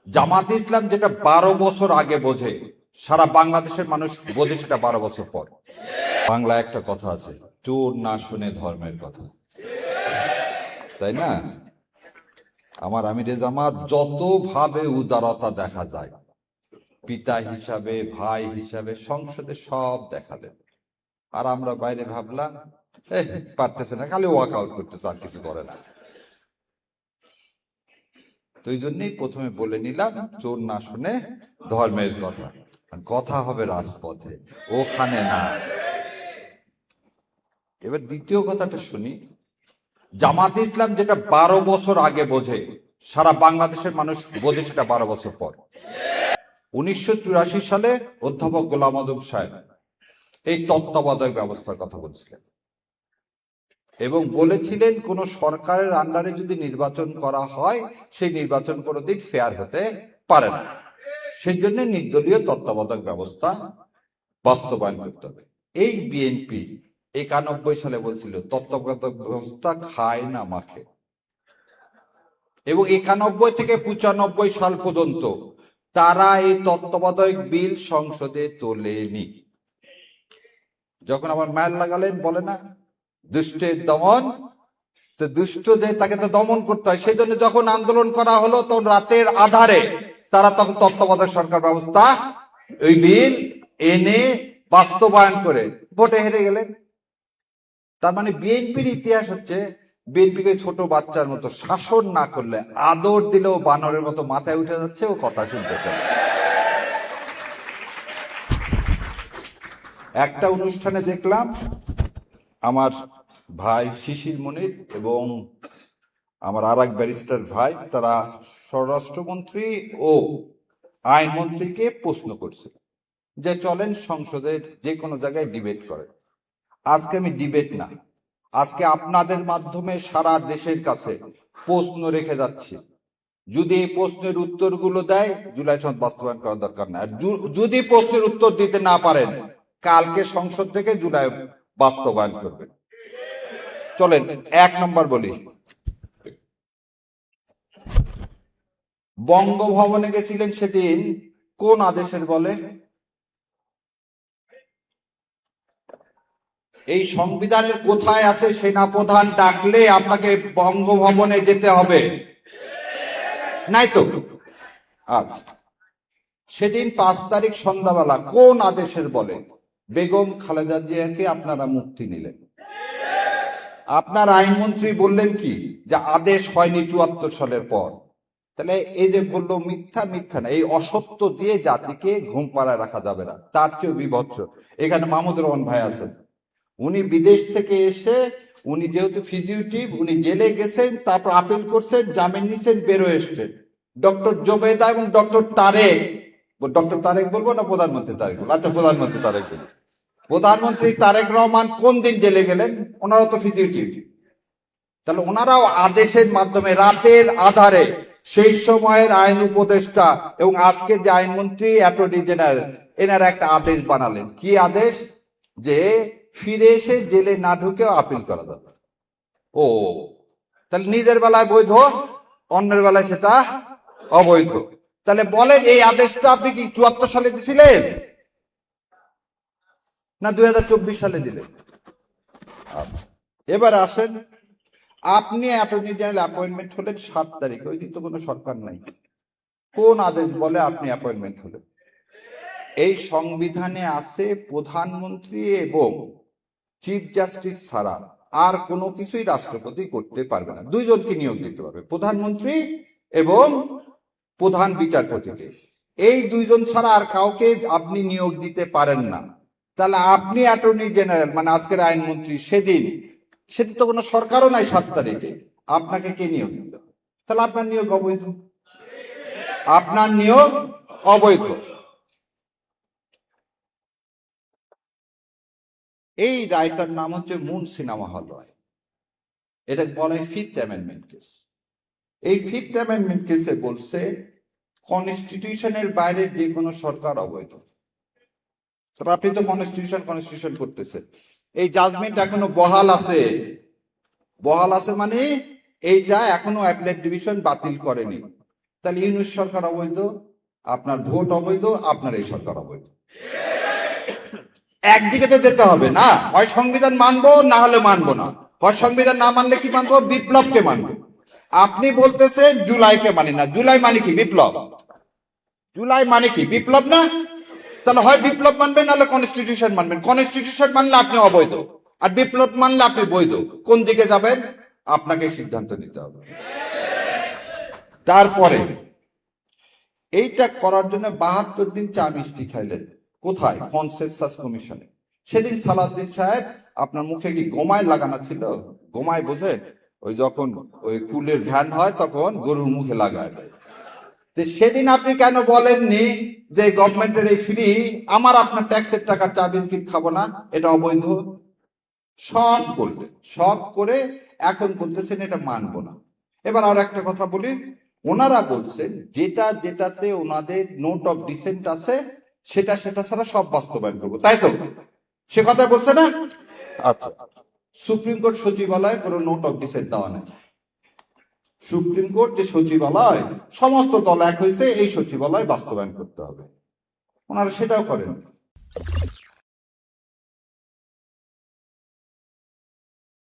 জামাত ইসলাম যেটা 12 বছর আগে বোঝে, সারা বাংলাদেশের মানুষ বোঝে সেটা 12 বছর পর। বাংলা একটা কথা আছে, চোর না শুনে ধর্মের কথা, তাই না? আমার আমিরে জামাত যতভাবে উদারতা দেখা যায়, পিতা হিসাবে, ভাই হিসাবে, সংসদে সব দেখালেন। আর আমরা বাইরে ভাবলাম পারতেছে না, খালি ওয়াক আউট করতেছে, আর কিছু করে না। তো এই জন্যই প্রথমে বলে নিলাম, চোর না শুনে ধর্মের কথা, কথা হবে রাজপথে, ওখানে না। এবার দ্বিতীয় কথাটা শুনি। জামাত ইসলাম যেটা 12 বছর আগে বোঝে, সারা বাংলাদেশের মানুষ বোঝে সেটা 12 বছর পর। 1984 সালে অধ্যাপক গোলাম আযম সাহেব এই তত্ত্বাবধায়ক ব্যবস্থার কথা বলছিলেন এবং বলেছিলেন কোন সরকারের আন্ডারে যদি নির্বাচন করা হয়, সেই নির্বাচন কোনোদিন ফেয়ার হতে পারে না। সেই জন্য নির্দলীয় তত্ত্বাবধায়ক ব্যবস্থা বাস্তবায়ন করতে হবে। এই বিএনপি 91 সালে বলছিল তত্ত্বাবধায়ক ব্যবস্থা খায় না মাখে, এবং 91 থেকে 95 সাল পর্যন্ত তারা এই তত্ত্বাবধায়ক বিল সংসদে তোলেনি। যখন আবার মায়ের লাগালেন, বলে না দুষ্টের দমন, তো দুষ্ট যে তাকে তো দমন করতে হয়, সেই জন্য যখন আন্দোলন করা হলো তখন রাতের আধারে তারা তখন তত্ত্বাবধায়ক সরকার ব্যবস্থা ওই বিল এনে বাস্তবায়ন করে ভোটে হেরে গেলেন। তার মানে বিএনপির ইতিহাস হচ্ছে, বিএনপিকে ছোট বাচ্চার মতো শাসন না করলে, আদর দিলেও বানরের মতো মাথায় উঠে যাচ্ছে, ও কথা শুনতেছে। একটা অনুষ্ঠানে দেখলাম আমার ভাই শিশির মনির এবং আমার আর এক ব্যারিস্টার ভাই, তারা স্বরাষ্ট্রমন্ত্রী ও আইনমন্ত্রীকে প্রশ্ন করছে যে চলেন সংসদের যে কোনো জায়গায় ডিবেট করেন। আজকে আমি ডিবেট না, আজকে আপনাদের মাধ্যমে সারা দেশের কাছে প্রশ্ন রেখে যাচ্ছি। যদি এই প্রশ্নের উত্তরগুলো দেয়, জুলাই সনদ বাস্তবায়ন করার দরকার নাই। আর যদি প্রশ্নের উত্তর দিতে না পারেন, কালকে সংসদ থেকে জুলাই বাস্তবায়ন করবেন। চলেন 1 নম্বর বলি। বঙ্গভবনে গেছিলেন সেদিন কোন আদেশের বলে? এই সংবিধানের কোথায় আছে সেনাপ্রধান ডাকলে আপনাকে বঙ্গভবনে যেতে হবে? নাই তো। আচ্ছা, সেদিন 5 তারিখ সন্ধ্যাবেলা কোন আদেশের বলে বেগম খালেদা জিয়াকে আপনারা মুক্তি নিলেন? আপনার আইনমন্ত্রী বললেন কি, যে আদেশ হয়নি 74 সালের পর। তাহলে এই যে বললো মিথ্যা, মিথ্যা না, এই অসত্য দিয়ে জাতিকে ঘুম পাড়ায় রাখা যাবে না। তার চেয়েও বিভৎস, এখানে মাহমুদুর রহমান ভাই আছেন, উনি বিদেশ থেকে এসে, উনি যেহেতু ফিজিউটিভ, উনি জেলে গেছেন, তারপর আপিল করছেন, জামিন নিছেন, বেরো এসছেন। ডক্টর জোবেদা এবং ডক্টর তারেক বলবো না প্রধানমন্ত্রী তারেক বলবো? আচ্ছা, প্রধানমন্ত্রী তারেক বলবো। প্রধানমন্ত্রী তারেক রহমান কোন দিন জেলে গেলেন? ওনারা তো ফিজিউটিভ। তাহলে ওনারাও আদেশের মাধ্যমে রাতের আধারে, সেই সময়ের আইন উপদেষ্টা এবং আজকে যে আইনমন্ত্রী অ্যাটর্নি জেনারেল, এনারা একটা আদেশ বানালেন। কি আদেশ? যে ফিরে এসে জেলে না ঢুকেও আপিল করা যাবে। ও, তাহলে নিজের বেলায় বৈধ, অন্যের বেলায় সেটা অবৈধ। তাহলে বলেন, এই আদেশটা আপনি কি 74 সালে দিছিলেন না 2024 সালে দিলেন? আচ্ছা, এবার আসেন, আপনি অ্যাটর্নি জেনারেল অ্যাপয়েন্টমেন্ট হলেন 7 তারিখে, ওই দিন তো কোনো সরকার নাই। কোন আদেশ বলে আপনি অ্যাপয়েন্টমেন্ট হলেন? এই সংবিধানে আছে প্রধানমন্ত্রী এবং চিফ জাস্টিস ছাড়া আর কোনো কিছুই রাষ্ট্রপতি করতে পারবে না। দুইজনকে নিয়োগ দিতে পারবে, প্রধানমন্ত্রী এবং প্রধান বিচারপতিকে। এই দুইজন ছাড়া আর কাউকে আপনি নিয়োগ দিতে পারেন না। তাহলে আপনি অ্যাটর্নি জেনারেল, মানে আজকের আইনমন্ত্রী, সেদিন তো কোনো সরকারও নাই 7 তারিখে, আপনাকে কে নিয়োগ দিল? তাহলে আপনার নিয়োগ অবৈধ, আপনার নিয়োগ অবৈধ। এই রায়টার নাম হচ্ছে মুন সিনেমা হল রায়। এটা বলে 5th অ্যামেন্ডমেন্ট কেস। এই 5th অ্যামেন্ডমেন্ট কেসে বলছে কনস্টিটিউশনের বাইরে যে কোনো সরকার অবৈধ। আপনি তো কনস্টিটিউশন করতেছেন, এই জাজমেন্ট এখনো বহাল আছে। বহাল আছে মানে এইটা এখনো অ্যাপিলেট ডিভিশন বাতিল করেনি। তাহলে ইউনূস সরকার অবৈধ, আপনার ভোট অবৈধ, আপনার এই সরকার অবৈধ। একদিকে তো যেতে হবে না, হয় সংবিধান মানবো না হলে মানবো না, হয় সংবিধান না মানলে কি মানবো, বিপ্লবকে মানবো। আপনি বলতেছেন জুলাইকে মানি না, জুলাই মানে কি বিপ্লব, জুলাই মানে কি বিপ্লব না? তাহলে হয় বিপ্লব মানবেন নাহলে কনস্টিটিউশন মানবেন। কনস্টিটিউশন মানলে আপনি অবৈধ, আর বিপ্লব মানলে আপনি বৈধ। কোন দিকে যাবেন আপনাকে সিদ্ধান্ত নিতে হবে। তারপরে এইটা করার জন্য 72 দিন চা মিষ্টি খাইলেন কোথায়, কনসেনসাস কমিশনে। সেদিন সালাউদ্দিন সাহেব আপনার মুখে কি গোমায় লাগানো ছিল? গোমায় বোঝে, ওই যখন ওই কুলের ধ্যান হয় তখন গরুর মুখে লাগায় দেয়। তো সেদিন আপনি কেন বলেননি যে গভর্নমেন্টের এই ফ্রি, আমার আপনার ট্যাক্সের টাকার চা বিস্কিট খাবো না, এটা অবৈধ? সব করলেন, সব করে এখন বলতেছেন এটা মানবো না। এবার আর একটা কথা বলি, ওনারা বলছেন যেটাতে ওনাদের নোট অফ ডিসেন্ট আছে সেটা ছাড়া সব বাস্তবায়ন করবো, তাই তো? সে কথা বলছে না? আচ্ছা, সুপ্রিম কোর্ট সচিবালয়ে কোনো নোট অফ ডিসেন্ট দেওয়া নেই। সুপ্রিম কোর্ট যে সচিবালয়, সমস্ত দল এক হয়েছে এই সচিবালয় বাস্তবায়ন করতে হবে, ওনারা সেটাও করেন।